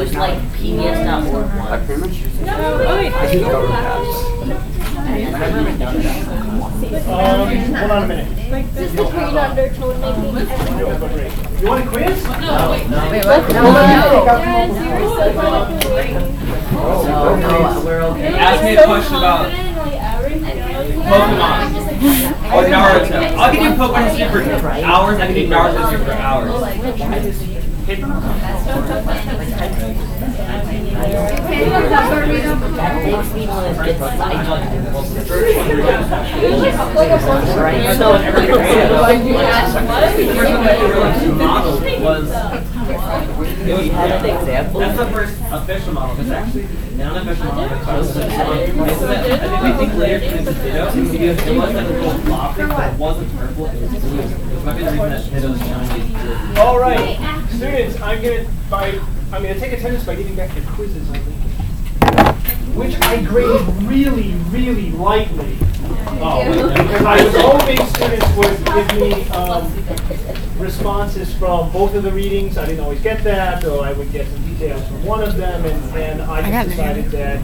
use like pds.org I pretty much use it. Oh, wait. I use government apps. Hold on a minute. This is green under code making. You want a quiz? No, wait. wait what Yes, you're so we're okay. Ask me a question about Pokemon or Naruto. I'll give you Pokemon history for hours. I can do Naruto history for hours. That's the first official model. It's actually an unofficial model. I think later in the video, it was like a little floppy, but it wasn't purple. It was blue. It might be the reason that video was shiny. All right, students, I'm gonna take attendance by giving back the quizzes, I think, which I graded really, really lightly. Because I was hoping students would give me responses from both of the readings. I didn't always get that, or I would get some details from one of them, and I just decided that,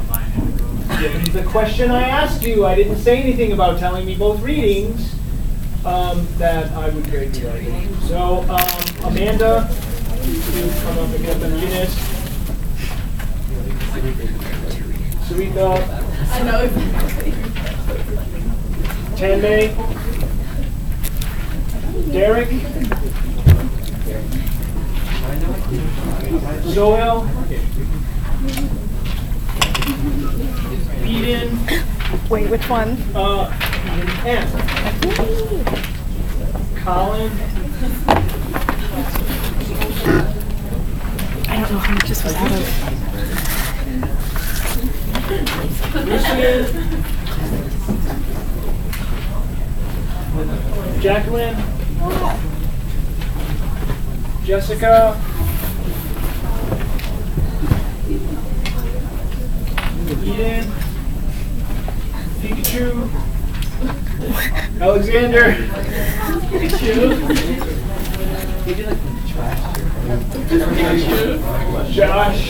given the question I asked you, I didn't say anything about telling me both readings, that I would grade you lightly. So, Amanda, you come up and get the units. Sarita. I know exactly. Tanmay. Derek. Zoel. Eden. Wait, which one? Ann. Colin. I don't know how much this was out of. Michigan. Jacqueline. Jessica. Eden. Pikachu. Alexander. Pikachu. Josh.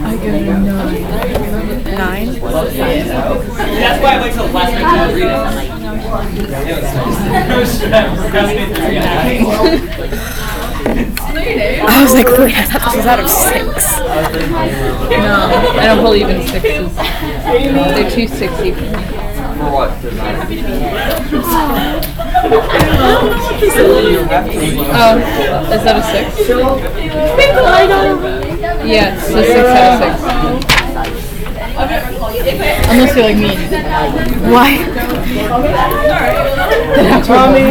I give it a 9. 9? That's why I wait till the last minute to read it. I was like, wait, I thought this was out of 6. No, I don't believe in 6s. They're too 6y for me. For what? Oh, is that a 6? Yeah, it's a 6 out of 6. Unless you're like me. Why? Tommy.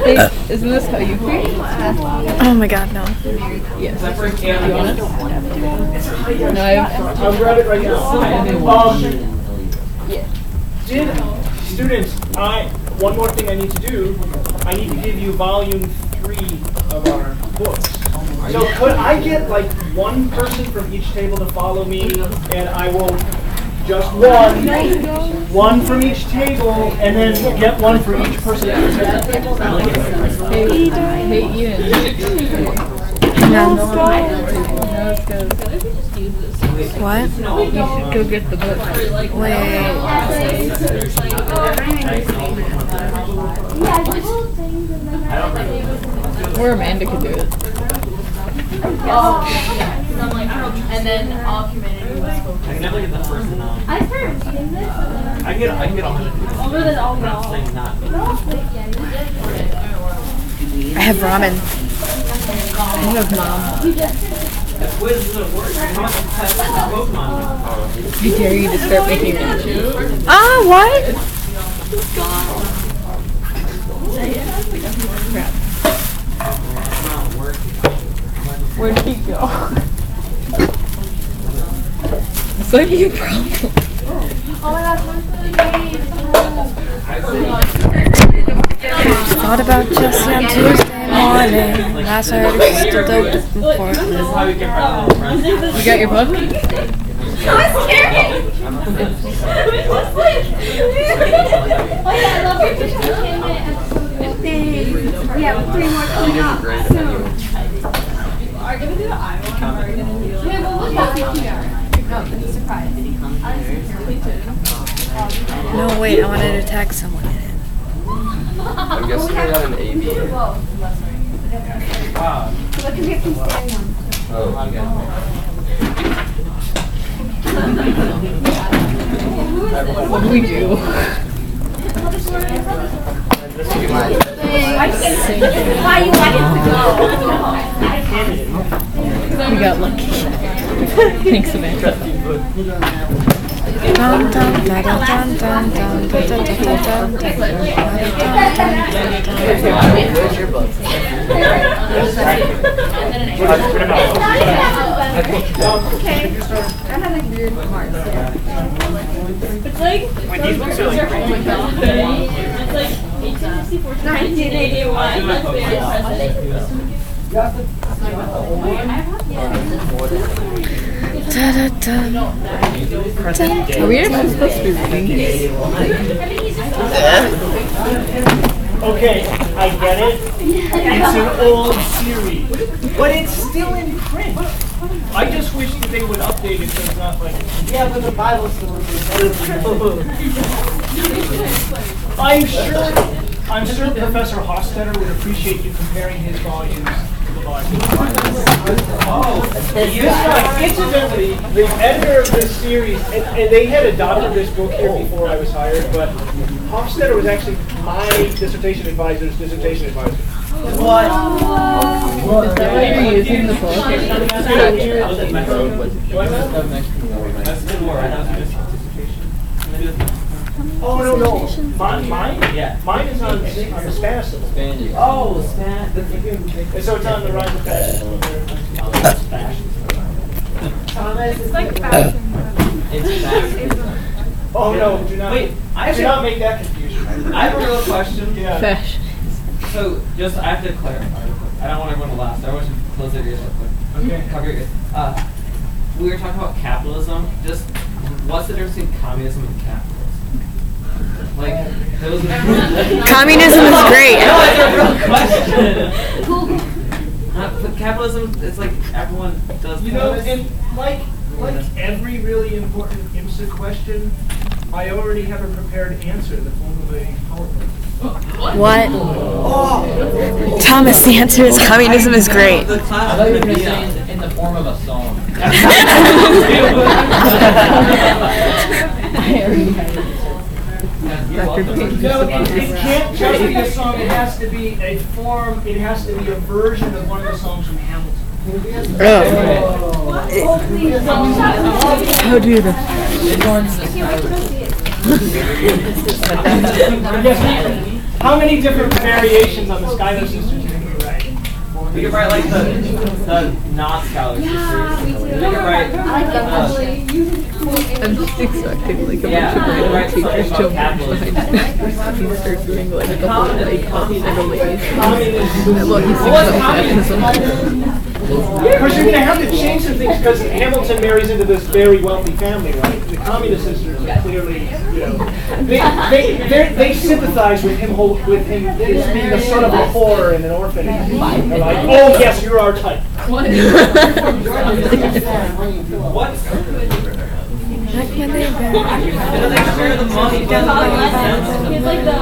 Hey, isn't this how you feel? Oh my god, no. Yes. You want it? No, I'll grab it right now. Students, one more thing I need to do. I need to give you volume 3 of our books. So could I get like one person from each table to follow me, and I will just one from each table, and then get one for each person. Hey, Ian. No, it's good. What? You should go get the book. Wait. Or Amanda could do it. And then all humanity was I can never get the first one. I started reading this. I can get all of it. Over than all I'm not y'all. saying not. I have ramen. I have mom. The quiz doesn't work. You have to test Pokemon. I dare you to start making it. Ah, what? Crap. Where'd he go? It's like your problem. Oh my gosh, where's the game? Thought about Jesse on Tuesday. morning. Last I heard it stood out before. This is how we get our little friends. You got your book? I'm scared. Oh yeah, I love your picture. We have 3 more coming up soon. Are gonna do the eye one? Are you gonna do it? Yeah, we'll look at it. No, it's a surprise. No, wait, I wanted to tag someone in it. I'm guessing they got an AB. Wow. Look at me from standing on. Oh, What do we do? Why you want it to go? We got lucky. Thanks, Samantha. Dun, dun, dun, dun, dun, dun, dun, dun, dun, dun, Where's your book? Okay. I have like weird marks there. It's like. Wait, these books are like Oh my god. It's like 1864 to 1981. That's very impressive. dun, dun, dun. Are we actually supposed to be reading? Okay, I get it. It's an old series, but it's still in print. I just wish that they would update it so it's not like. Yeah, but the Bible's still in print. I'm sure Professor Hofstadter would appreciate you comparing his volumes to the Bible. Incidentally, the editor of this series, and they had adopted this book here before I was hired, but Hofstadter was actually my dissertation advisor's dissertation advisor. What? Is that why you're using the book? That's the more. I have dissertation. Oh, no. Mine? Yeah. Mine is on the Spanish. Oh, Span. And so it's on the rise of fashion. It's like fashion. It's fashion. Oh, no, do not. Wait, Do not make that confusion. I have a real question. Yeah. Fashion. So, just, I have to clarify. I don't want everyone to laugh, so I want you to close their ears real quick. Okay. Cover your ears. We were talking about capitalism. Just, what's the difference between communism and capitalism? Like, those are... Communism is great. No, it's a real question. But capitalism, it's like everyone does... You know, and like every really important IMSA question, I already have a prepared answer in the form of a PowerPoint. What? Thomas, the answer is communism is great. The class I thought you were going to say in the form of a song. Dr. Payne. No, it can't just be a song, it has to be a form, it has to be a version of one of the songs from Hamilton. How do you know? How many different variations on the Schuyler Sisters can you write? We could write like the not-scholar sisters. We could write... I'm just expecting like a Yeah, bunch of right, random teachers something to about emerge behind me. He starts doing like the whole like Italy. Well, he sings about feminism. Because you're going to have to change some things because Hamilton marries into this very wealthy family, right? The communist sisters are clearly, you know, they sympathize with him as being the son of a whore in an orphanage. They're like, oh yes, you're our type. What? Can they Because they share the money. He's like the.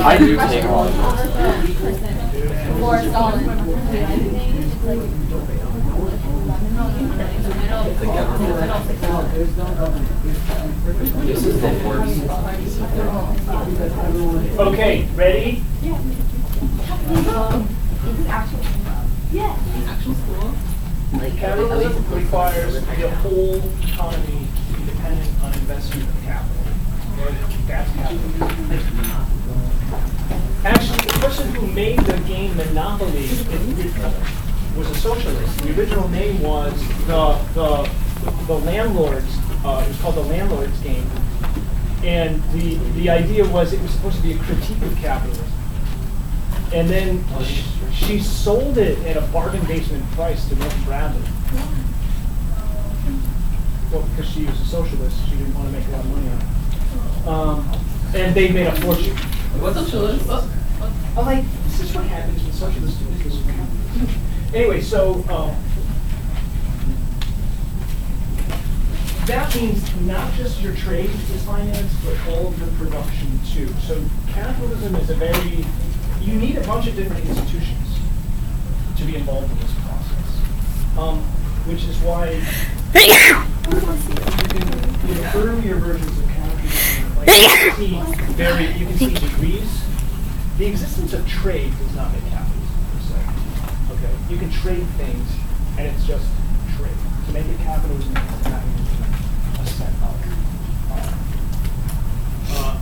I do take all. This is the worst. Okay, ready? Capitalism requires the whole economy to be dependent on investment of capital. That's capitalism. Actually, the person who made the game Monopoly was a socialist. The original name was the landlords it was called The Landlord's Game. And the idea was it was supposed to be a critique of capitalism. And then she sold it at a bargain basement price to Milton Bradley. Well, because she was a socialist, she didn't want to make a lot of money on it. And they made a fortune. What's socialist? I'm like, this is what happens when socialists do this. Anyway, so that means not just your trade is financed, but all of your production too. So capitalism is you need a bunch of different institutions to be involved in this process. Which is why in the earlier versions of capitalism, like you can see degrees. The existence of trade does not make capitalism per se. Okay, you can trade things, and it's just trade. To make it capitalism, it's having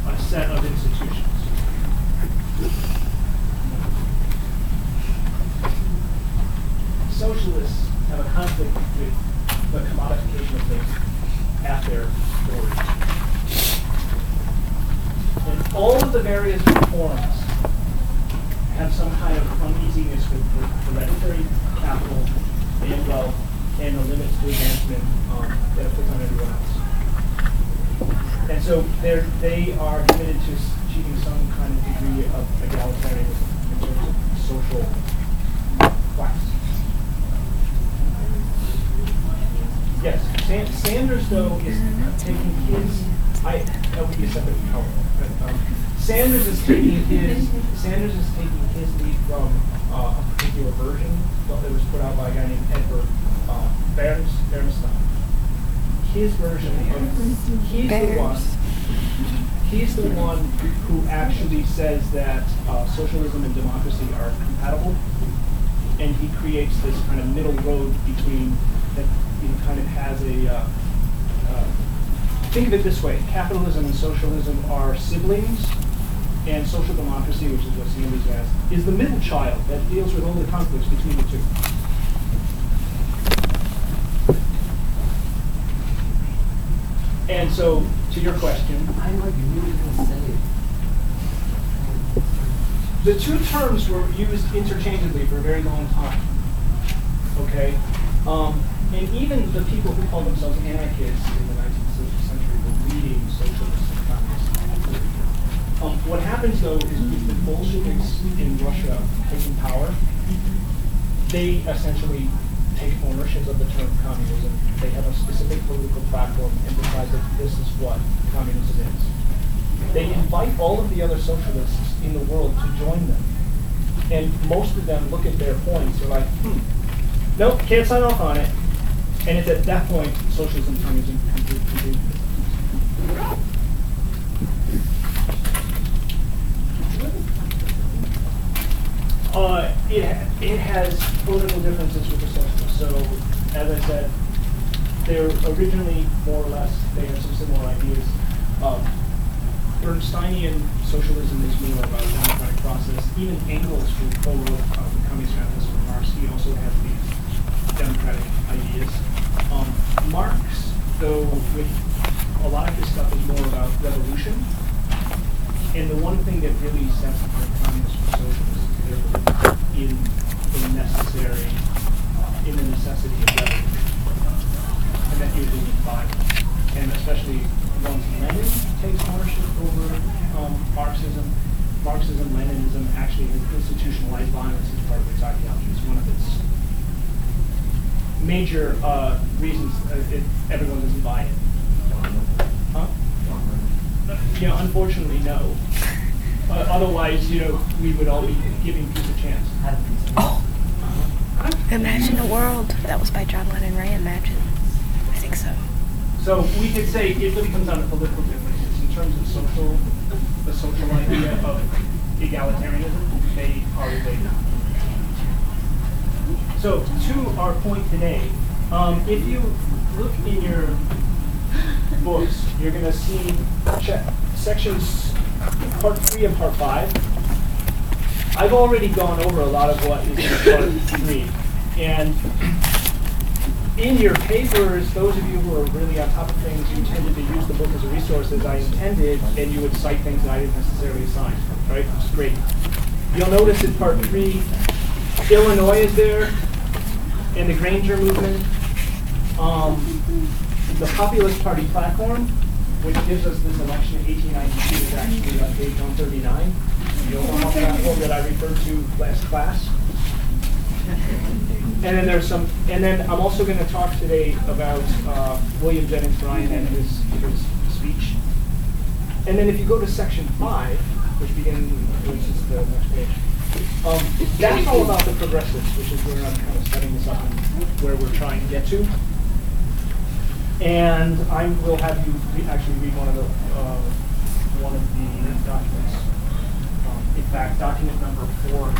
a set of institutions. Socialists have a conflict with the commodification of things at their origin. And all of the various reforms have some kind of uneasiness with hereditary capital and wealth and the limits to advancement that it puts on everyone else. And so they are committed to achieving some kind of degree of egalitarianism in terms of social class. Yes, Sanders though is taking that would be a separate power. Sanders is taking his lead from a particular version that was put out by a guy named Edward Bernstein. His version, he's the one who actually says that socialism and democracy are compatible, and he creates this kind of middle road between that. Kind of has think of it this way: capitalism and socialism are siblings, and social democracy, which is what Sanders has, is the middle child that deals with all the conflicts between the two. And so, to your question, the two terms were used interchangeably for a very long time. Okay? And even the people who call themselves anarchists in the 19th century were leading socialists and communists. What happens, though, is with the Bolsheviks in Russia taking power, they essentially take ownership of the term communism. They have a specific political platform and decide that this is what communism is. They invite all of the other socialists in the world to join them. And most of them look at their points, they're like, nope, can't sign off on it. And it's at that point socialism and communism completely. It has political differences with the socialists. So, as I said, they're originally more or less, they have some similar ideas. Bernsteinian socialism is more about a democratic process. Even Engels, who co-wrote the Communist Manifesto for Marx, he also has these democratic ideas. Marx, though, with a lot of his stuff is more about revolution. And the one thing that really sets apart communists from socialists is their belief in the necessity of revolution. And that usually means violence. And especially once Lenin takes ownership over Marxism, Leninism actually has institutionalized violence as part of its ideology. It's one of its major reasons everyone doesn't buy it. Huh? Unfortunately, no. Otherwise, we would all be giving peace a chance. Oh. Imagine a World. That was by John Lennon, right? Imagine. I think so. So we could say it really comes down to political differences. In terms of the social idea of egalitarianism, they are related. So to our point today, if you look in your books, you're going to see sections part 3 and part 5. I've already gone over a lot of what is in part 3, and in your papers, those of you who are really on top of things, you tended to use the book as a resource as I intended, and you would cite things that I didn't necessarily assign, right? Which is great. You'll notice in part 3, Illinois is there, and the Granger movement. The Populist Party platform, which gives us this election in 1892, is actually on page 139. The Omaha platform that I referred to last class. And then there's some, and then I'm also going to talk today about William Jennings Bryan and his speech. And then if you go to section 5, which is the next page, that's all about the progressives, which is where I'm kind of setting this up and where we're trying to get to. And I will have you actually read one of the documents. In fact, document number 4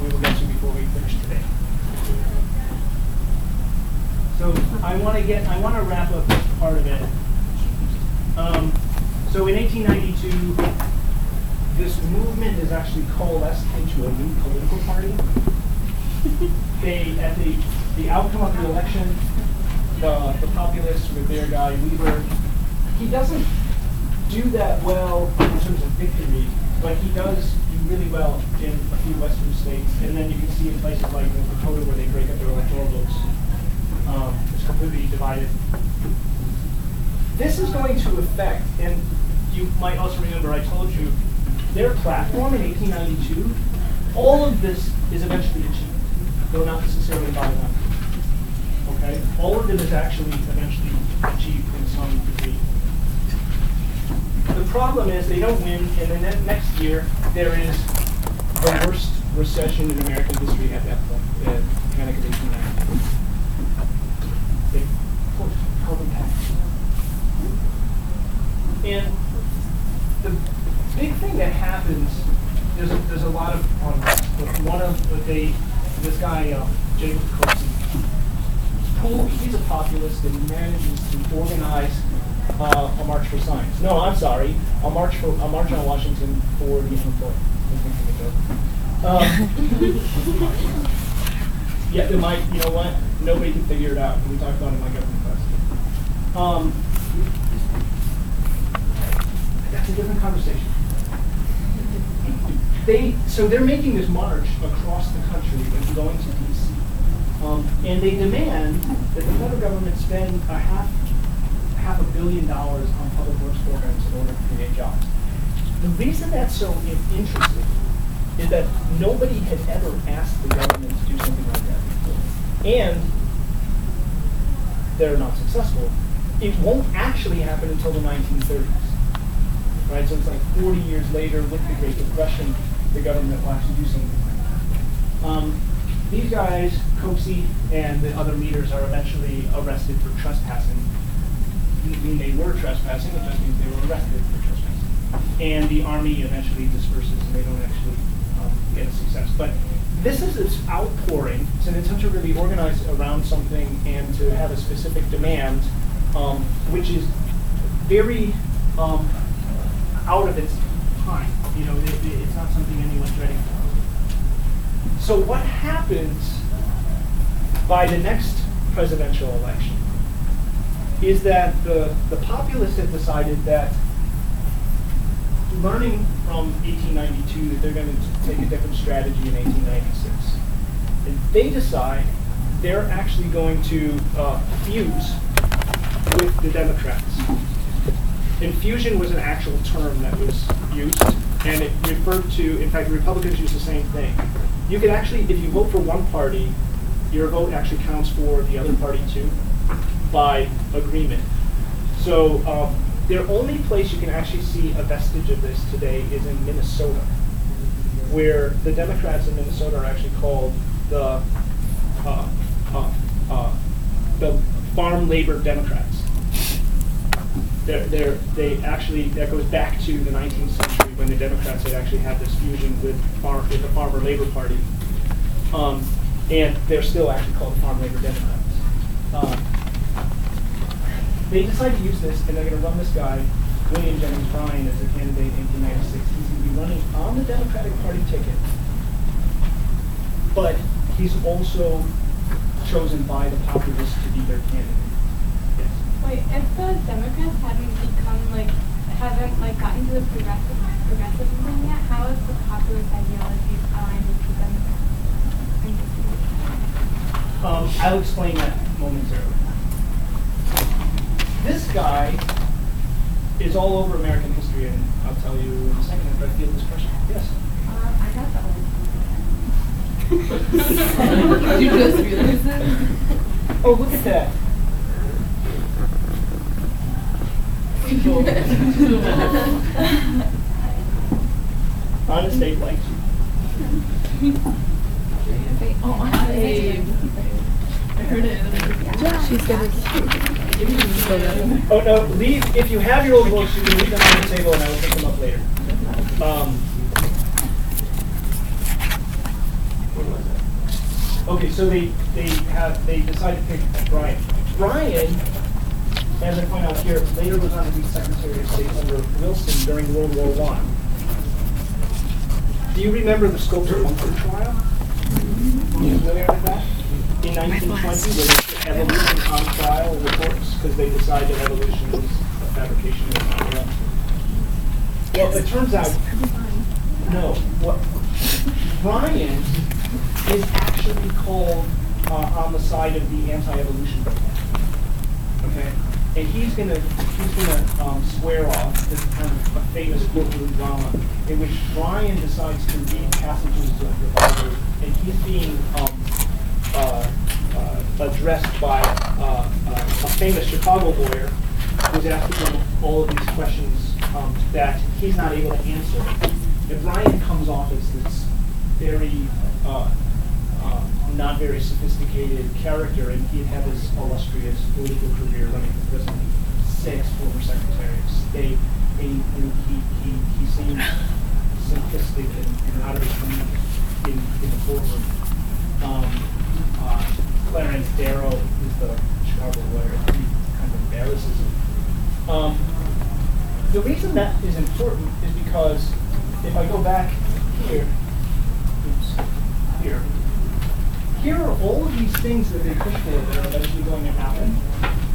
we will get to before we finish today. So I want to wrap up this part of it. So in 1892, this movement is actually coalesced into a new political party. At the outcome of the election, the populists with their guy Weaver, he doesn't do that well in terms of victory, but he does do really well in a few western states. And then you can see in places like North Dakota where they break up their electoral votes. It's completely divided. This is going to affect, and you might also remember I told you, their platform in 1892, all of this is eventually achieved, though not necessarily by them. Okay? All of it is actually eventually achieved in some degree. The problem is they don't win, and then next year there is the worst recession in American history at that point, the Panic of 1890. They put carbon tax. And the big thing that happens, there's a lot of this guy Jacob Coaksey. He's a populist and he manages to organize a march for science. No, I'm sorry, a march on Washington for the unemployed. Yeah, you know what? Nobody can figure it out. We talked about it in my government class. That's a different conversation. So they're making this march across the country and going to D.C. And they demand that the federal government spend half $500 million on public works programs in order to create jobs. The reason that's so interesting is that nobody had ever asked the government to do something like that before. And they're not successful. It won't actually happen until the 1930s. Right? So it's like 40 years later with the Great Depression, the government will actually do something like that. These guys, Coaksey and the other leaders, are eventually arrested for trespassing. It doesn't mean they were trespassing, it just means they were arrested for trespassing. And the army eventually disperses and they don't actually get a success. But this is this outpouring. It's an attempt to really organize around something and to have a specific demand, which is very out of its time. You know, it's not something anyone's ready for. So what happens by the next presidential election is that the populists have decided that, learning from 1892, that they're going to take a different strategy in 1896. And they decide they're actually going to fuse with the Democrats. And fusion was an actual term that was used, and it referred to, in fact, the Republicans use the same thing. You can actually, if you vote for one party, your vote actually counts for the other party too, by agreement. So the only place you can actually see a vestige of this today is in Minnesota, where the Democrats in Minnesota are actually called the Farm Labor Democrats. That goes back to the 19th century when the Democrats had actually had this fusion with the Farmer Labor Party, and they're still actually called Farm Labor Democrats. They decide to use this, and they're going to run this guy, William Jennings Bryan, as a candidate in 1896. He's going to be running on the Democratic Party ticket, but he's also chosen by the populace to be their candidate. Yes. Wait, if the Democrats haven't gotten to the progressivism yet, how is the populist ideology aligned with the Democrats? I'll explain that momentarily. This guy is all over American history, and I'll tell you in a second if I feel this question. Yes? I got the Did you just realize that? Oh, look at that. Honest Abe likes you. I heard it. She's gonna. Oh, no, leave. If you have your old books, you can leave them on the table, and I will pick them up later. Okay, so they decided to pick Brian. Brian, as I point out here, later was on to be Secretary of State under Wilson during World War I. Do you remember the Sculptor Bunker trial? Are you familiar with that? In 1920, where they put evolution on trial in the courts because they decided that evolution was a fabrication of the. Well, it turns out, no. What Brian is actually called on the side of the anti-evolution movement. Okay, and he's gonna swear off this kind of a famous courtroom drama in which Brian decides to read passages of the Bible, and he's being addressed by a famous Chicago lawyer who's asking him all of these questions that he's not able to answer. And Brian comes off as this very not very sophisticated character, and he had this illustrious political career running for president, 6 former Secretary of State, and he seems simplistic and out of his league in the courtroom. Clarence Darrow is the Chicago lawyer, and he kind of embarrasses him. The reason that is important is because if I go back here, here are all of these things that they push for that are eventually going to happen.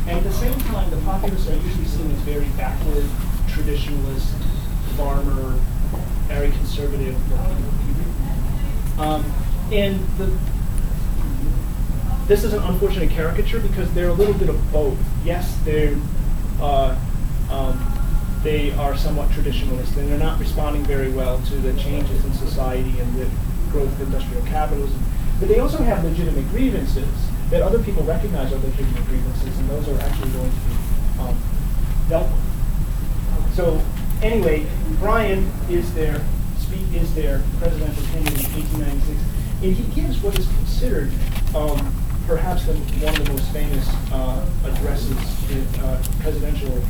And at the same time, the populists are usually seen as very backward, traditionalist, farmer, very conservative people. This is an unfortunate caricature because they're a little bit of both. Yes, they are somewhat traditionalist, and they're not responding very well to the changes in society and the growth of industrial capitalism. But they also have legitimate grievances that other people recognize are legitimate grievances, and those are actually going to be dealt with. So anyway, Brian is their presidential candidate in 1896, and he gives what is considered perhaps one of the most famous addresses in presidential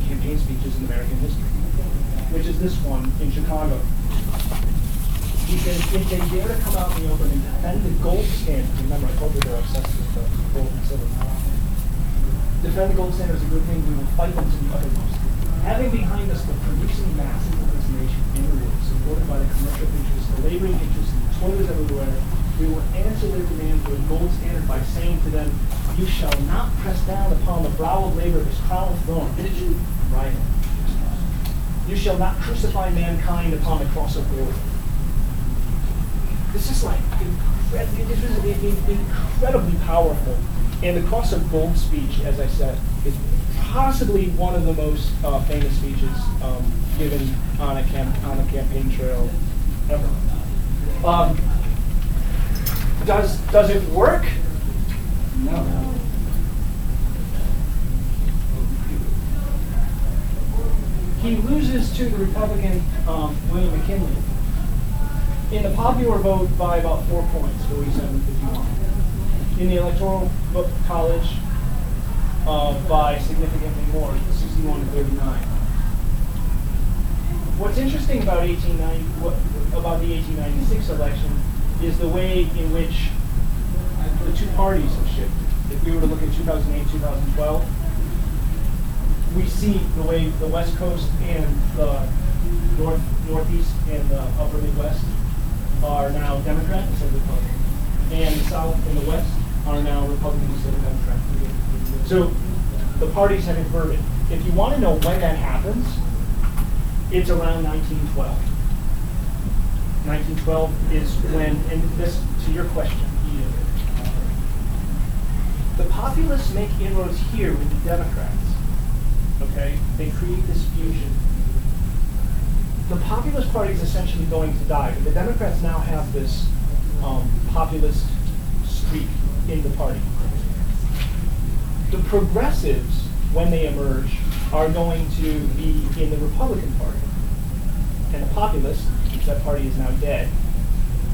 campaign speeches in American history, which is this one in Chicago. He says, if they dare to come out in the open and defend the gold standard, remember I told you they're obsessed with the gold and silver. Defend the gold standard is a good thing, we will fight them to the uttermost. Having behind us the producing masses of this nation inward, supported by the commercial interests, the laboring interests, and the toilers everywhere, we will answer their demand for a gold standard by saying to them, you shall not press down upon the brow of labor this crown of thorns. Right. You shall not crucify mankind upon the cross of gold. This is like incredibly powerful. And the Cross of Gold speech, as I said, is possibly one of the most famous speeches given on a campaign trail ever. Does it work? No. He loses to the Republican William McKinley in the popular vote by about 4 points, 47-51. In the Electoral College by significantly more, 61-39. What's interesting about the 1896 election is the way in which the two parties have shifted. If we were to look at 2008, 2012, we see the way the West Coast and the Northeast and the Upper Midwest are now Democrat instead of Republican, and the South and the West are now Republicans instead of Democrats. So the parties have inverted. If you want to know when that happens, it's around 1912. 1912 is when, and this, to your question, the populists make inroads here with the Democrats. Okay? They create this fusion. The populist party is essentially going to die, but the Democrats now have this populist streak in the party. The progressives, when they emerge, are going to be in the Republican Party. And the populists, since that party is now dead,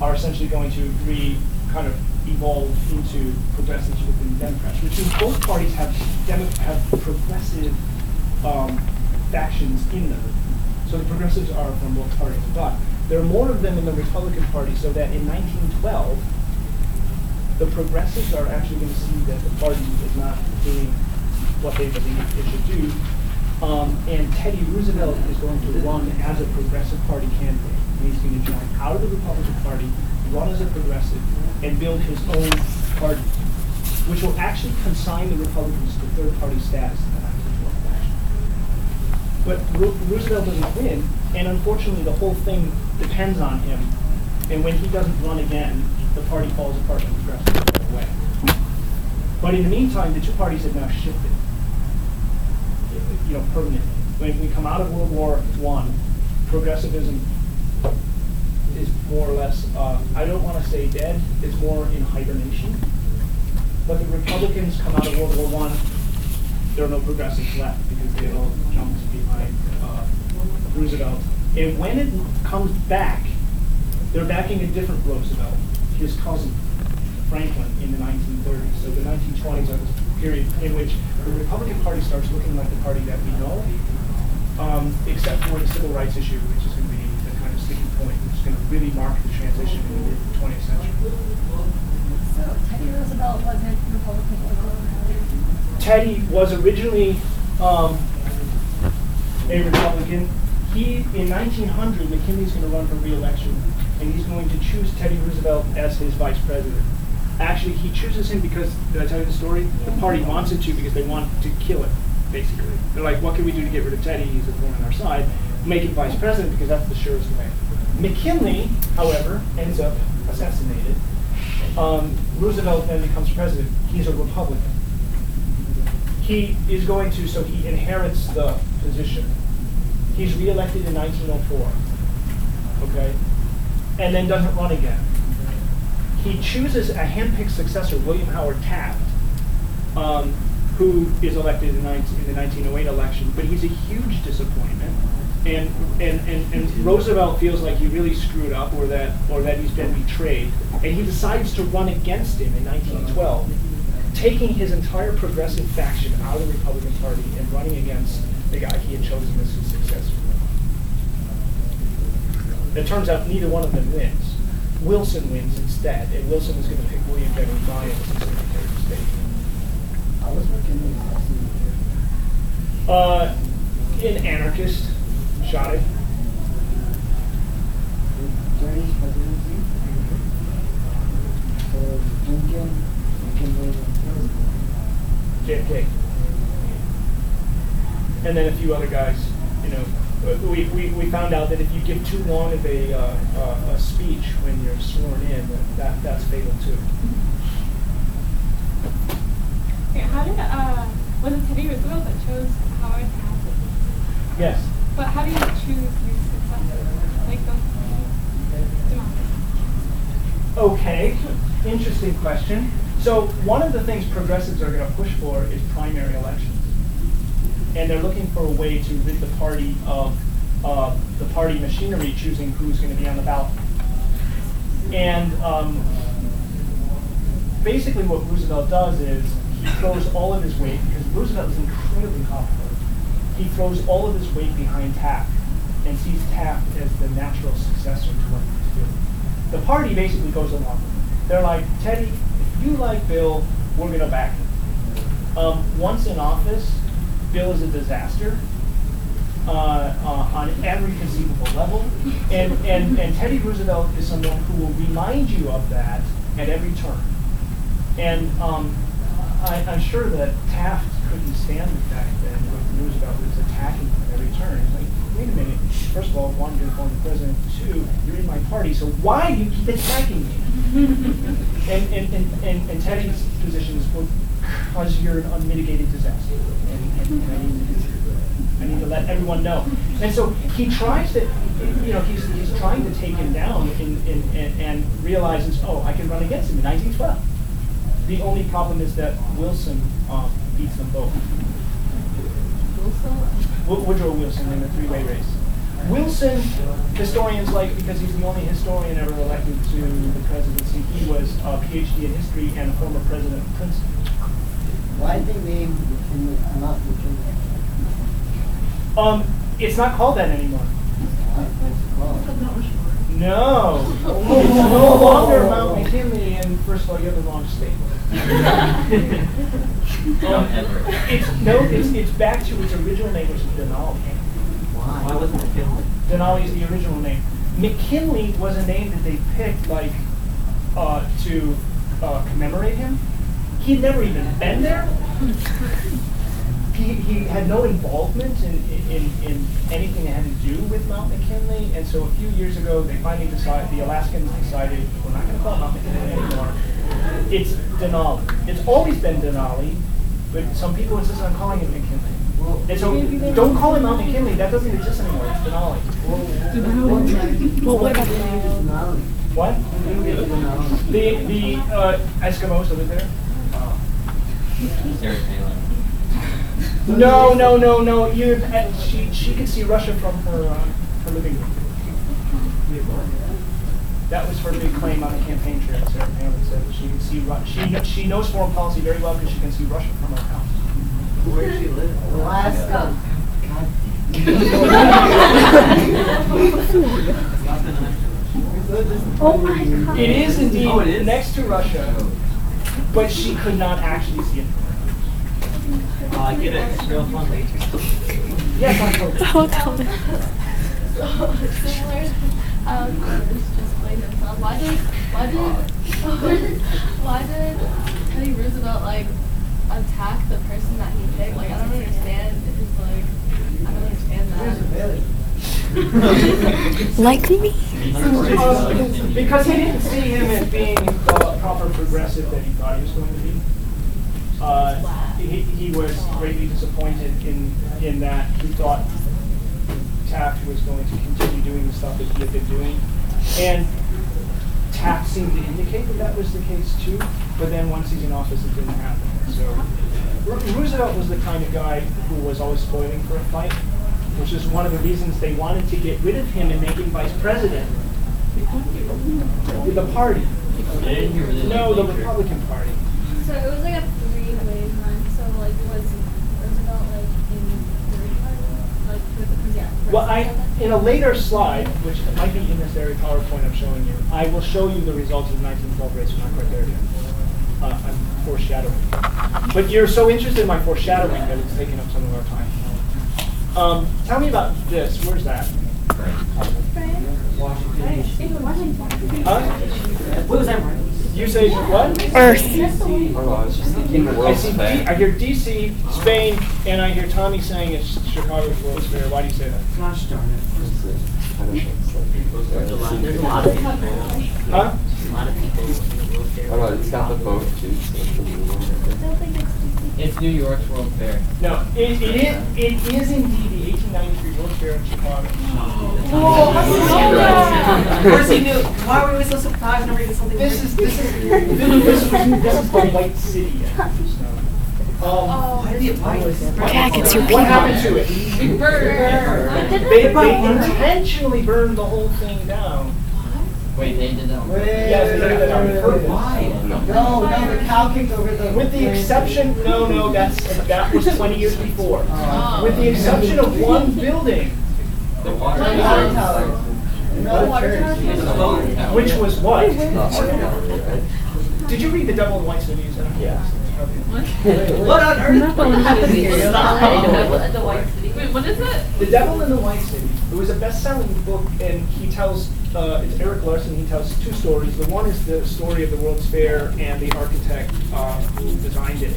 are essentially going to kind of evolve into progressives within the Democrats, which means both parties have progressive factions in them. So the progressives are from both parties. But there are more of them in the Republican Party, so that in 1912, the progressives are actually going to see that the party is not doing what they believe it should do. And Teddy Roosevelt is going to run as a progressive party candidate. And he's going to join out of the Republican Party, run as a progressive, and build his own party, which will actually consign the Republicans to third-party status in the 1912 election. But Roosevelt doesn't win, and unfortunately the whole thing depends on him. And when he doesn't run again, the party falls apart and progressives go away. But in the meantime, the two parties have now shifted, permanently. When we come out of World War I, progressivism is more or less, I don't want to say dead, it's more in hibernation. But the Republicans come out of World War I, there are no progressives left because they all jumped behind Roosevelt. And when it comes back, they're backing a different Roosevelt, his cousin, Franklin, in the 1930s. So the 1920s are this period in which the Republican Party starts looking like the party that we know, except for the civil rights issue, which is going to be the kind of sticking point, which is going to really mark the transition in the 20th century. So Teddy Roosevelt wasn't Republican. Teddy was originally a Republican. In 1900, McKinley's going to run for re-election, and he's going to choose Teddy Roosevelt as his vice president. Actually, he chooses him because, did I tell you the story? The party wants him to because they want to kill him, basically. They're like, what can we do to get rid of Teddy? He's a thorn in our side. Make him vice president because that's the surest way. McKinley, however, ends up assassinated. Roosevelt then becomes president. He's a Republican. He is going to, so he inherits the position. He's reelected in 1904, okay? And then doesn't run again. He chooses a handpicked successor, William Howard Taft, who is elected in the 1908 election, but he's a huge disappointment. And Roosevelt feels like he really screwed up or that he's been betrayed. And he decides to run against him in 1912, taking his entire progressive faction out of the Republican Party and running against the guy he had chosen as his successor. It turns out neither one of them wins. Wilson wins instead, and Wilson was going to pick William Henry Bryan as his Secretary of State. I was McKinley. An anarchist, shot it. During his presidency, Lincoln, McKinley, JFK. And then a few other guys, we found out that if you give too long of a speech when you're sworn in, that's fatal too. Okay, how did was it Teddy Roosevelt that chose Howard Taft? Yes. But how do you choose your successor? Like democracy. Okay, interesting question. So one of the things progressives are going to push for is primary elections. And they're looking for a way to rid the party of the party machinery choosing who's going to be on the ballot. And basically what Roosevelt does is he throws all of his weight, because Roosevelt is incredibly popular, he throws all of his weight behind Taft and sees Taft as the natural successor to what he's doing. The party basically goes along with it. They're like, Teddy, if you like Bill, we're going to back him. Once in office, Bill is a disaster on every conceivable level, and Teddy Roosevelt is someone who will remind you of that at every turn. And I'm sure that Taft couldn't stand the fact that Roosevelt was attacking him at every turn. He's like, wait a minute. First of all, one, you're the former president. Two, you're in my party. So why do you keep attacking me? and Teddy's position is, well, because you're an unmitigated disaster, and I need to let everyone know. And so he tries to, he's trying to take him down and realizes, oh, I can run against him in 1912. The only problem is that Wilson beats them both. Woodrow Wilson in the three-way race. Wilson, historians like because he's the only historian ever elected to the presidency. He was a PhD in history and a former president of Princeton. Why did they name McKinley not McKinley? It's not called that anymore. What's it called? No. It's no longer Mount McKinley, and first of all, you have the wrong state. It's back to its original name, which is Denali. Why wasn't it McKinley? Denali is the original name. McKinley was a name that they picked to commemorate him. He'd never even been there. He had no involvement in anything that had to do with Mount McKinley, and so a few years ago they finally decided, the Alaskans decided, we're not going to call it Mount McKinley anymore. It's Denali. It's always been Denali, but some people insist on calling it McKinley. And so don't call it Mount McKinley, that doesn't exist anymore, it's Denali. Well, what about What? The Eskimos that live there? Sarah Palin. No. She could see Russia from her living room. That was her big claim on the campaign trail. Sarah Palin said that she can see she knows foreign policy very well because she can see Russia from her house. Where does she live? Alaska. Oh my god. It is indeed Oh, it is? next to Russia, but she could not actually see it. I get it. It's real fun. Yes, I told you. Oh, tell me. Similar, just played himself. Why did Teddy Roosevelt attack the person that he picked? I don't understand. It's I don't understand that. Like me? Because he didn't see him as being the proper progressive that he thought he was going to be. He was greatly disappointed in that he thought Taft was going to continue doing the stuff that he had been doing. And Taft seemed to indicate that was the case too, but then once he's in office it didn't happen. So Roosevelt was the kind of guy who was always spoiling for a fight, which is one of the reasons they wanted to get rid of him and make him vice president. The party. No, the Republican Party. So it was like a three-way run. So was Roosevelt in third party? Well, in a later slide, which might be in this very PowerPoint I'm showing you, I will show you the results of the 1912 race. We're not quite there yet. I'm foreshadowing. But you're so interested in my foreshadowing that it's taking up some of our time. Tell me about this. Where's that? Huh? What was that? You say what? Earth. Oh, I was just thinking the I World's see. Fair. I hear DC, Spain, and I hear Tommy saying it's Chicago's World's Fair. Why do you say that? Gosh darn it. There's a lot of people. Huh? A lot of people in the World Fair. Oh no, it's got the boat too. So It's New York's World Fair. No, it is indeed the 1893 World's Fair in Chicago. Of course he knew. Why were we so surprised? Nobody did something This is the White City. Why did he apply this? Jack, it's your What people. happened to it? They intentionally burned the whole thing down. Wait, they did that on purpose? Yes, they did that on purpose. Why? No, the cow kicked over the... With the exception, that was 20 years before. With the exception of one building, The water Water tower. Another church. It's a boat tower. which was what? Did you read The Devil in White City? Yes. What on earth? Wait, what is it? The Devil in the White City. It was a best-selling book, and he tells it's Eric Larson. He tells two stories. The one is the story of the World's Fair and the architect who designed it.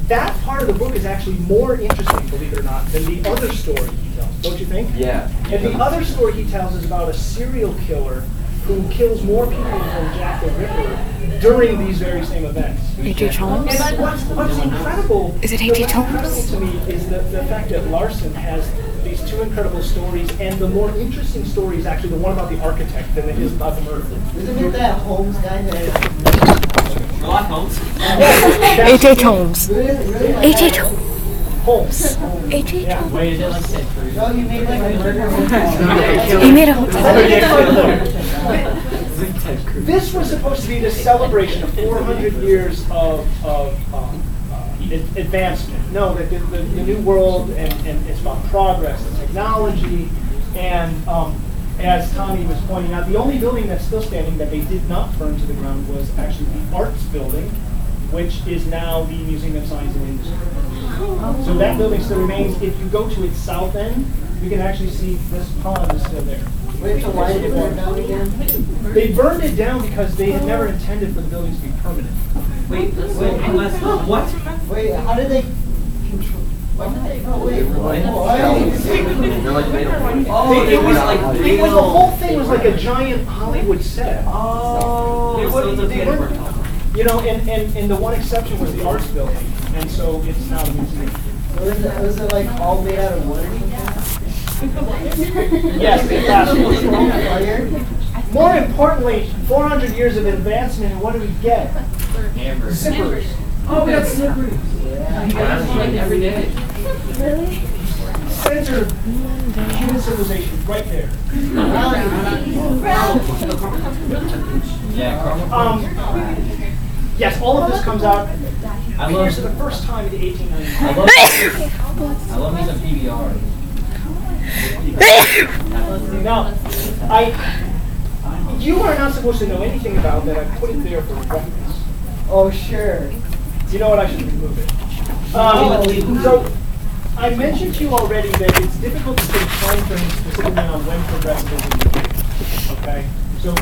That part of the book is actually more interesting, believe it or not, than the other story he tells. Don't you think? Yeah. And the other story he tells is about a serial killer who kills more people than Jack the Ripper during these very same events. H.H. Holmes? And what's incredible, Is it what's H.H. incredible Holmes? to me is the fact that Larson has these two incredible stories, and the more interesting story is actually the one about the architect than it is about the murder. Isn't it that Holmes guy that? Sherlock Holmes. H.H. Holmes. Really? H.H. Holmes. Holmes. H.H. Yeah. Holmes. Wait, is it like Ted Cruz? No, you made like a murder. He made a This was supposed to be the celebration of 400 years of advancement. No, the new world, and it's about progress and technology. And as Tommy was pointing out, the only building that's still standing that they did not burn to the ground was actually the Arts Building, which is now the Museum of Science and Industry. So that building still remains. If you go to its south end, you can actually see this pond is still there. Wait, so why did it burn down again? They burned it down because they had never intended for the buildings to be permanent. Wait, unless, what? Wait, how did they control? Why did they? Oh wait, why? They're like made of wood. Oh, it was like It was, the whole thing was like a giant Hollywood set. Oh, They so weren't- it's they a weren't- You know, and the one exception was the Arts Building, and so it's now a museum. Was it like all made out of wood or something? Yes, it was. Fire? More importantly, 400 years of advancement, and what do we get? Amber. Zippers. Oh, we got slippers. Yeah. Every day. Really? Center of human civilization, right there. Yeah. Yes, all of this comes out. I Appears for love. the first time in the 1890s. I love me some PBR. Now, you are not supposed to know anything about that. I put it there for reference. Oh sure. You know what? I should remove it. So, I mentioned to you already that it's difficult to say time frames specifically on when progressivism began. Okay? So,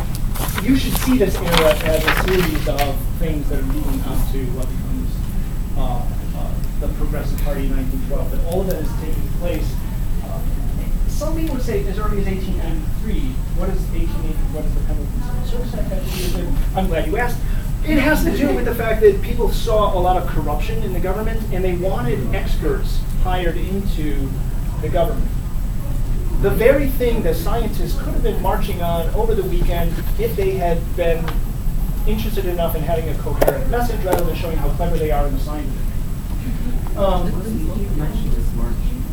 you should see this era as a series of things that are leading up to what becomes the Progressive Party in 1912. But all of that is taking place. Some people would say as early as 1883. What is 1880? What is the Pendleton Civil Service Act have to do with it? I'm glad you asked. It has to do with the fact that people saw a lot of corruption in the government, and they wanted experts hired into the government. The very thing that scientists could have been marching on over the weekend if they had been interested enough in having a coherent message rather than showing how clever they are in the science.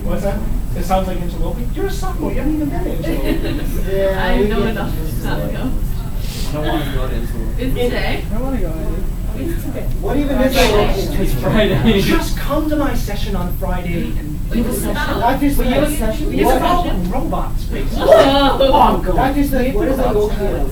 What's that? It sounds like interloping. You're a sophomore. You haven't even been interloping. Yeah. I know enough to go. I don't want to go to Israel. Is it today? What even is that? It's Friday. Just come to my session on Friday and Dr. Smith, it's about robots, basically. Oh, Dr. Smith, what is a colloquium?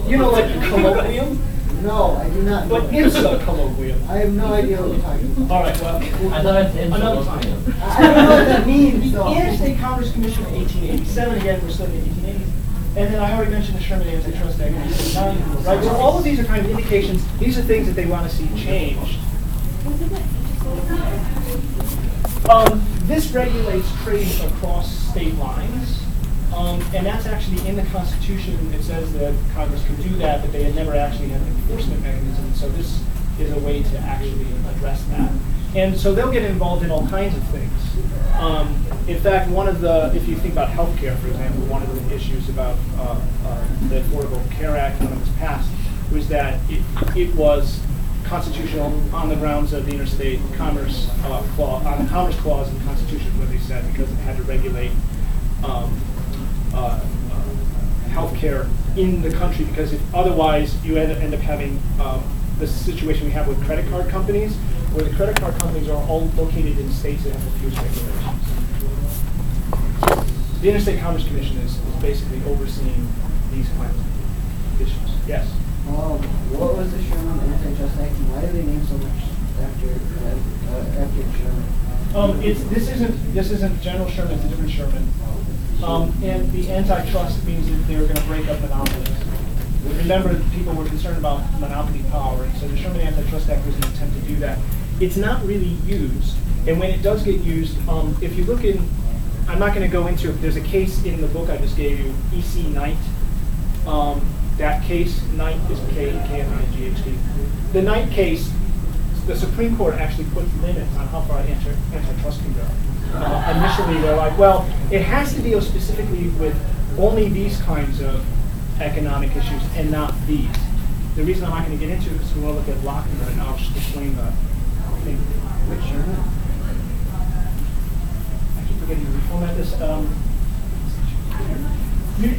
You know, like a colloquium? No, I do not know. What is a colloquium? I have no idea what you're talking about. All right, well, I thought it's another time. I don't know what that means. The So. Interstate Commerce Commission of 1887, again, we're still in the 1880s. And then I already mentioned the Sherman Antitrust Act of 1809, right? So all of these are kind of indications, these are things that they want to see changed. This regulates trade across state lines, and that's actually in the Constitution. It says that Congress can do that, but they had never actually had an enforcement mechanism. So this is a way to actually address that. And so they'll get involved in all kinds of things. In fact, one of the, if you think about healthcare, for example, one of the issues about the Affordable Care Act when it was passed was that it was constitutional on the grounds of the Interstate Commerce Clause, on the Commerce Clause in the Constitution, what they said, because it had to regulate healthcare in the country, because if otherwise you end up having the situation we have with credit card companies, where the credit card companies are all located in states that have refused regulations. The Interstate Commerce Commission is basically overseeing these kinds of issues. Yes? What was the Sherman Antitrust Act, and why do they name so much after Sherman? This isn't General Sherman, it's a different Sherman. And the antitrust means that they were going to break up monopolies. Remember, people were concerned about monopoly power, and so the Sherman Antitrust Act was an attempt to do that. It's not really used, and when it does get used, if you look in, I'm not going to go into it, there's a case in the book I just gave you, E.C. Knight. That case, Knight is K-N-I-G-H-T. The Knight case, the Supreme Court actually put limits on how far antitrust can go. Initially, they're like, well, it has to deal specifically with only these kinds of economic issues and not these. The reason I'm not going to get into it is because we want to look at Lochner, and I'll just explain the thing. I keep forgetting to reformat this.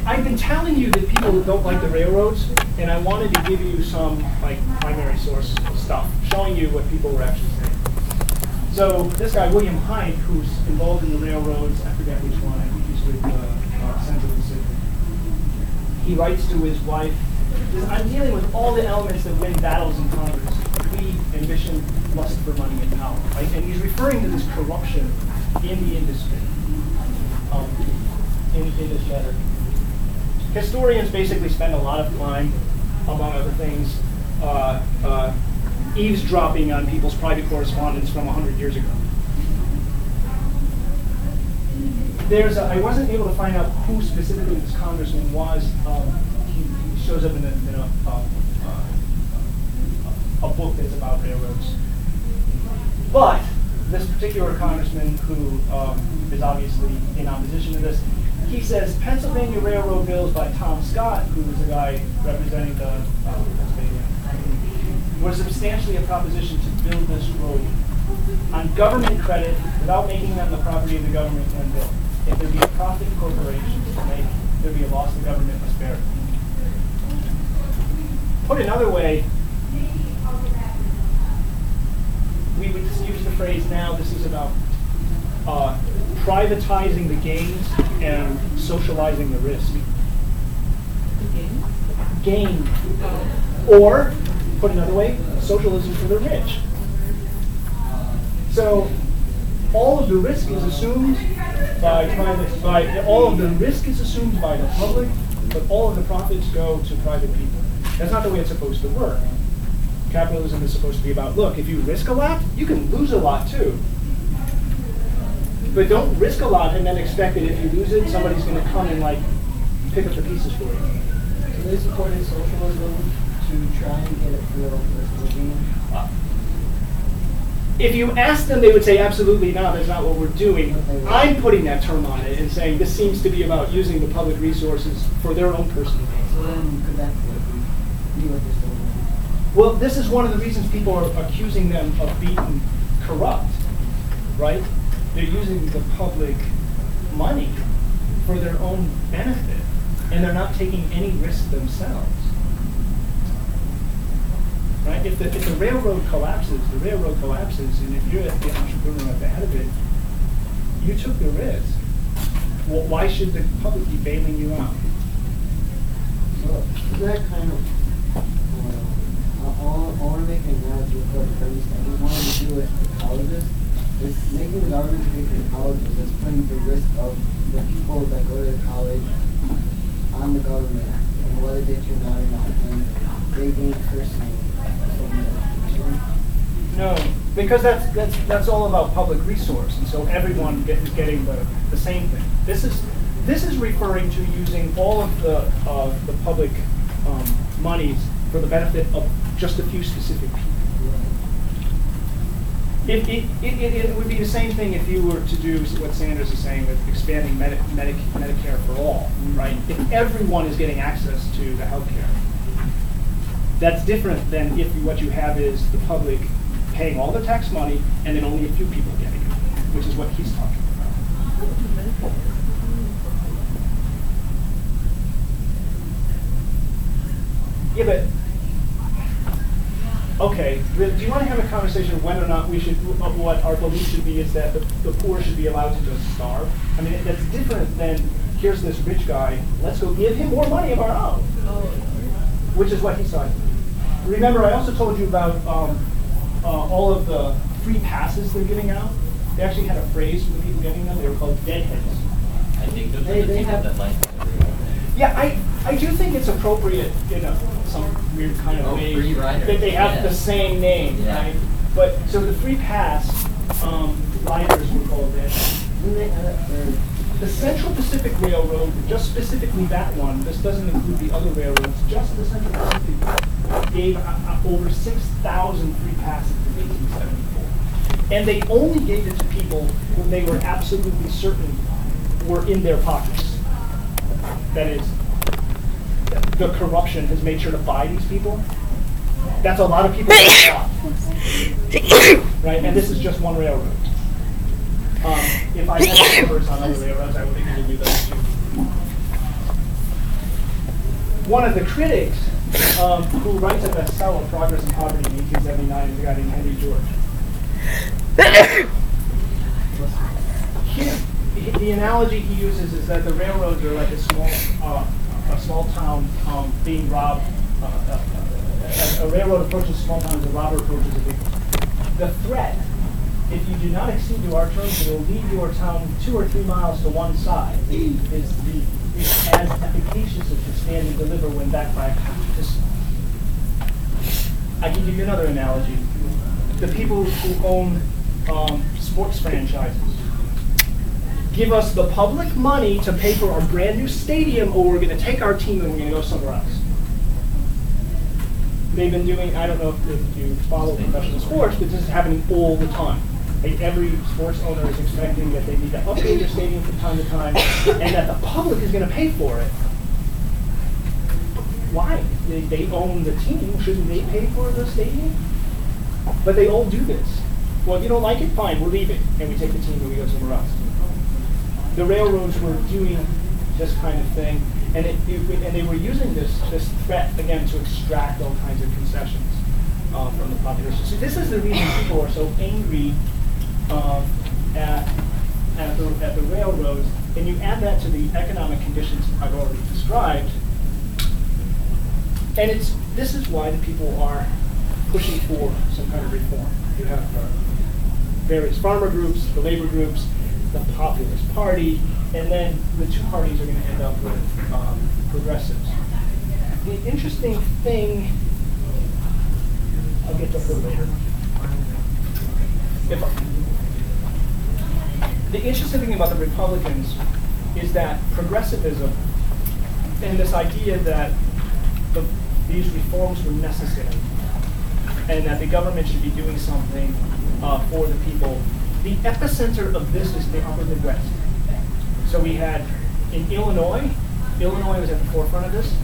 I've been telling you that people don't like the railroads, and I wanted to give you some like primary source stuff, showing you what people were actually saying. So this guy, William Hyde, who's involved in the railroads, I forget which one, I think he's with Central Pacific. He writes to his wife, I'm dealing with all the elements that win battles in Congress. Greed, ambition, lust for money and power. Right? And he's referring to this corruption in the industry in this letter. Historians basically spend a lot of time, among other things, eavesdropping on people's private correspondence from 100 years ago. I wasn't able to find out who specifically this congressman was. He shows up in a book that's about railroads. But this particular congressman, who is obviously in opposition to this, he says Pennsylvania Railroad bills by Tom Scott, who was the guy representing the Pennsylvania, were substantially a proposition to build this road on government credit without making them the property of the government when built. If there be a profit corporation to make, there be a loss the government must bear. Put another way, we would just use the phrase now, this is about privatizing the gains and socializing the risk. Gain. Or, put another way, socialism for the rich. So, all of the risk is assumed all of the risk is assumed by the public, but all of the profits go to private people. That's not the way it's supposed to work. Capitalism is supposed to be about, look, if you risk a lot, you can lose a lot too. But don't risk a lot and then expect that if you lose it, somebody's going to come and like pick up the pieces for you. So they supported socialism to try and get it through If you ask them, they would say, absolutely not, that's not what we're doing. I'm putting that term on it and saying this seems to be about using the public resources for their own personal gain. So then could that be what they're still doing? Well, this is one of the reasons people are accusing them of being corrupt, right? They're using the public money for their own benefit, and they're not taking any risk themselves. Right? If the railroad collapses, and if you're the entrepreneur at the head of it, you took the risk. Well, why should the public be bailing you out? So is that kind of, I want to make an analogy with what Kirby said. We wanted to do it for colleges. It's making the government pay for the colleges is putting the risk of the people that go to college on the government, and whether they turn out or not, and they gain personally. No, because that's all about public resource, and so everyone is getting the same thing. This is referring to using all of the public monies for the benefit of just a few specific people. It would be the same thing if you were to do what Sanders is saying with expanding Medicare for all, right? If everyone is getting access to the health care, that's different than if what you have is the public paying all the tax money and then only a few people getting it, which is what he's talking about. Yeah, but, okay, do you want to have a conversation of whether or not we should, what our belief should be is that the poor should be allowed to just starve? I mean, that's different than, here's this rich guy, let's go give him more money of our own. Which is what he's talking about. Remember, I also told you about all of the free passes they're giving out. They actually had a phrase for the people getting them. They were called deadheads. I think those Hey, are the they people have- that like. Yeah, I do think it's appropriate in some weird kind of way free riders. that they have Yeah. the same name, Yeah. right? But so the free pass riders were called it. The Central Pacific Railroad, just specifically that one, this doesn't include the other railroads, just the Central Pacific gave over 6,000 free passes in 1874. And they only gave it to people who they were absolutely certain were in their pockets. That is, the corruption has made sure to buy these people. That's a lot of people that job. Right? And this is just one railroad. If I had numbers on other railroads, I would have given you those too. One of the critics who writes a bestseller, Progress and Poverty, in 1879, is a guy named Henry George. The analogy he uses is that the railroads are like a small town being robbed. A railroad approaches a small town as a robber approaches a big one. The threat, if you do not accede to our terms, we will leave your town 2 or 3 miles to one side, is as efficacious as to stand and deliver when backed by a competition. I can give you another analogy. The people who own sports franchises give us the public money to pay for our brand new stadium, or we're going to take our team and we're going to go somewhere else. They've been doing, I don't know if you follow professional sports, but this is happening all the time. Like every sports owner is expecting that they need to upgrade their stadium from time to time, and that the public is going to pay for it. Why? They own the team. Shouldn't they pay for the stadium? But they all do this. Well, if you don't like it, fine, we'll leave it, and we take the team and we go somewhere else. The railroads were doing this kind of thing, and they were using this threat, again, to extract all kinds of concessions from the population. So this is the reason people are so angry at the railroads, and you add that to the economic conditions I've already described, and this is why the people are pushing for some kind of reform. You have various farmer groups, the labor groups, the Populist Party, and then the two parties are going to end up with progressives. The interesting thing, I'll get to her later. The interesting thing about the Republicans is that progressivism and this idea that these reforms were necessary and that the government should be doing something for the people. The epicenter of this is the upper Midwest. So we had in Illinois was at the forefront of this.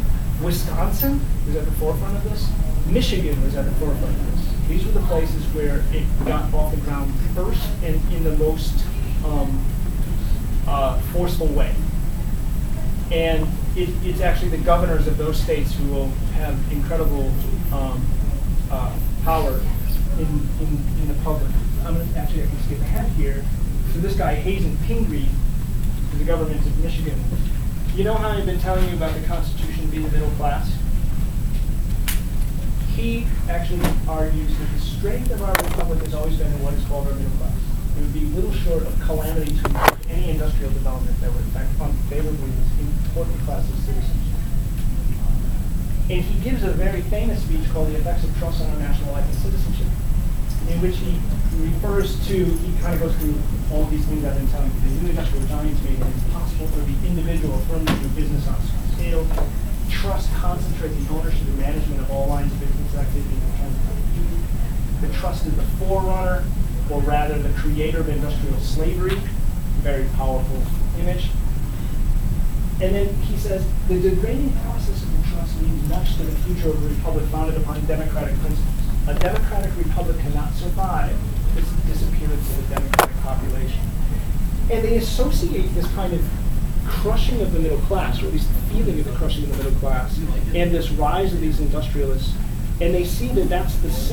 Wisconsin was at the forefront of this. Michigan was at the forefront of this. These were the places where it got off the ground first and in the most forceful way. And it's actually the governors of those states who will have incredible power in the public. I can skip ahead here. So this guy, Hazen Pingree, is the government of Michigan. You know how I've been telling you about the Constitution being the middle class? He actually argues that the strength of our republic has always been in what is called our middle class. It would be little short of calamity to any industrial development that would affect unfavorably this important class of citizens. And he gives a very famous speech called The Effects of Trust on Our National Life and Citizenship, in which he refers to, he kind of goes through all these things I've been telling you. The new industrial giants made it possible for the individual firm to do business on a small scale. Trust concentrates the ownership and management of all lines of business activity in the country. The trust is the forerunner, or rather the creator of industrial slavery, very powerful image. And then he says, the degrading process of the trust means much to the future of a republic founded upon democratic principles. A democratic republic cannot survive this disappearance of the democratic population. And they associate this kind of crushing of the middle class, or at least the feeling of the crushing of the middle class, and this rise of these industrialists, and they see that that's this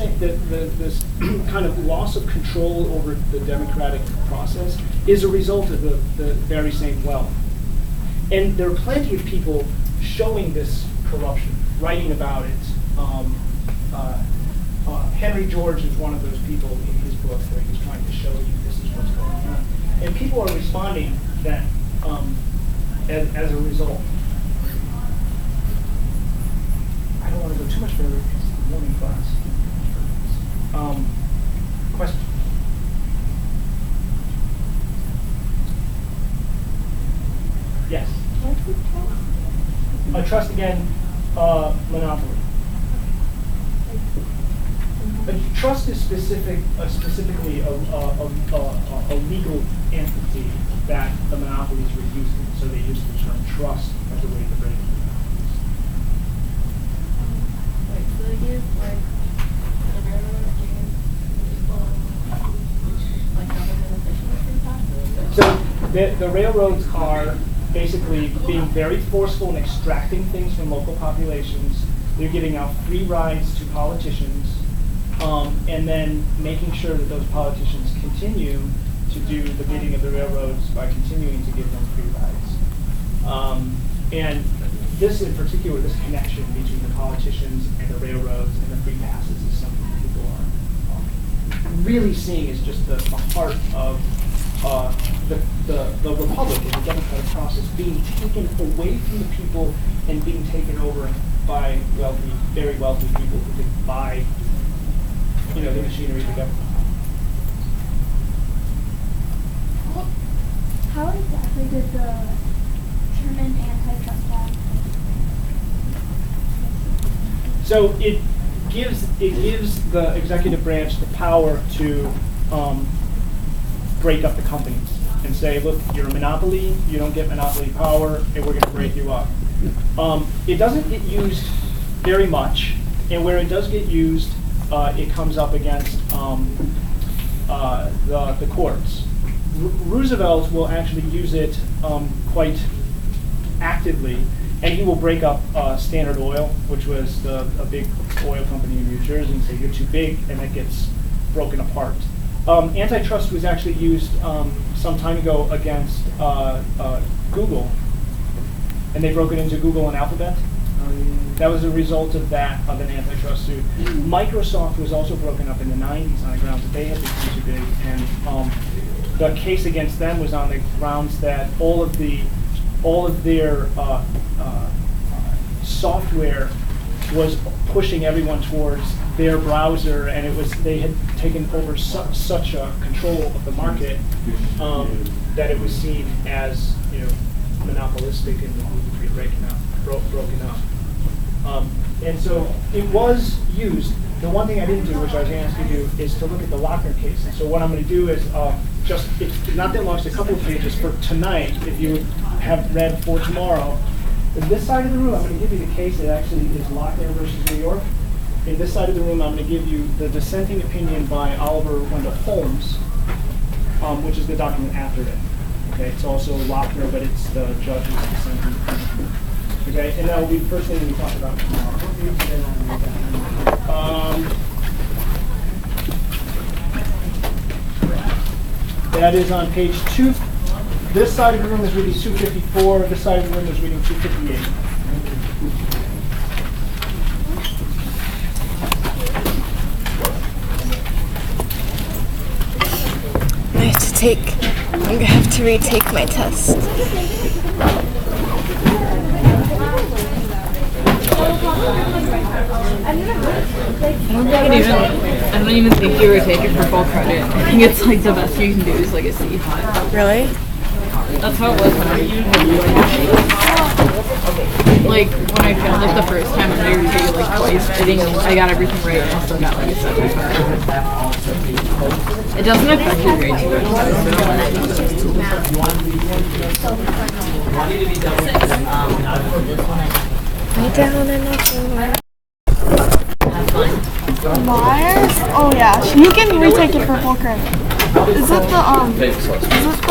kind of loss of control over the democratic process is a result of the very same wealth. And there are plenty of people showing this corruption, writing about it. Henry George is one of those people in his book where he's trying to show you this is what's going on. And people are responding that as a result. I don't want to go too much further because it's the morning class. Question? Yes. A trust again, monopoly. A trust is specifically a legal entity that the monopolies were using, so they used the term trust as a way to break it. Wait, so they use like the railroad and like government officials and So the railroads are basically being very forceful in extracting things from local populations. They're giving out free rides to politicians, and then making sure that those politicians continue to do the bidding of the railroads by continuing to give them free rides. And this in particular, this connection between the politicians and the railroads and the free passes is something that people are really seeing as just the heart of the republic and the democratic process being taken away from the people and being taken over by wealthy, very wealthy people who can buy, the machinery of the government. How exactly did the German antitrust act? So it gives the executive branch the power to break up the companies and say, look, you're a monopoly, you don't get monopoly power, and we're going to break you up. It doesn't get used very much, and where it does get used, it comes up against the courts. Roosevelt will actually use it quite actively, and he will break up Standard Oil, which was a big oil company in New Jersey, and say you're too big, and it gets broken apart. Antitrust was actually used some time ago against Google, and they broke it into Google and Alphabet. That was a result of that, of an antitrust suit. Microsoft was also broken up in the 90s on the grounds that they had become too big, and the case against them was on the grounds that all of their software was pushing everyone towards their browser, and they had taken over such a control of the market that it was seen as monopolistic and needed to be broken up. And so it was used. The one thing I didn't do, which I was asked to do, is to look at the Lochner case. And so what I'm going to do is it's not that long, it's a couple of pages for tonight, if you have read for tomorrow. In this side of the room, I'm going to give you the case that actually is Lochner versus New York. In this side of the room, I'm going to give you the dissenting opinion by Oliver Wendell Holmes, which is the document after it. Okay, it's also Lochner, but it's the judge's dissenting opinion. Okay, and that will be the first thing we talk about tomorrow. That is on page 2. This side of the room is reading 254. This side of the room is reading 258. I'm gonna have to retake my test. I don't even think you rotate it for full credit. I think it's like the best you can do is like a C. Really? That's how it was when I like when I failed it the first time and I repeated it like twice. I got everything right and I still got like a 7. It doesn't affect your grade too Lay down and up. Myers? Oh yeah, you can retake it for full credit. Is it the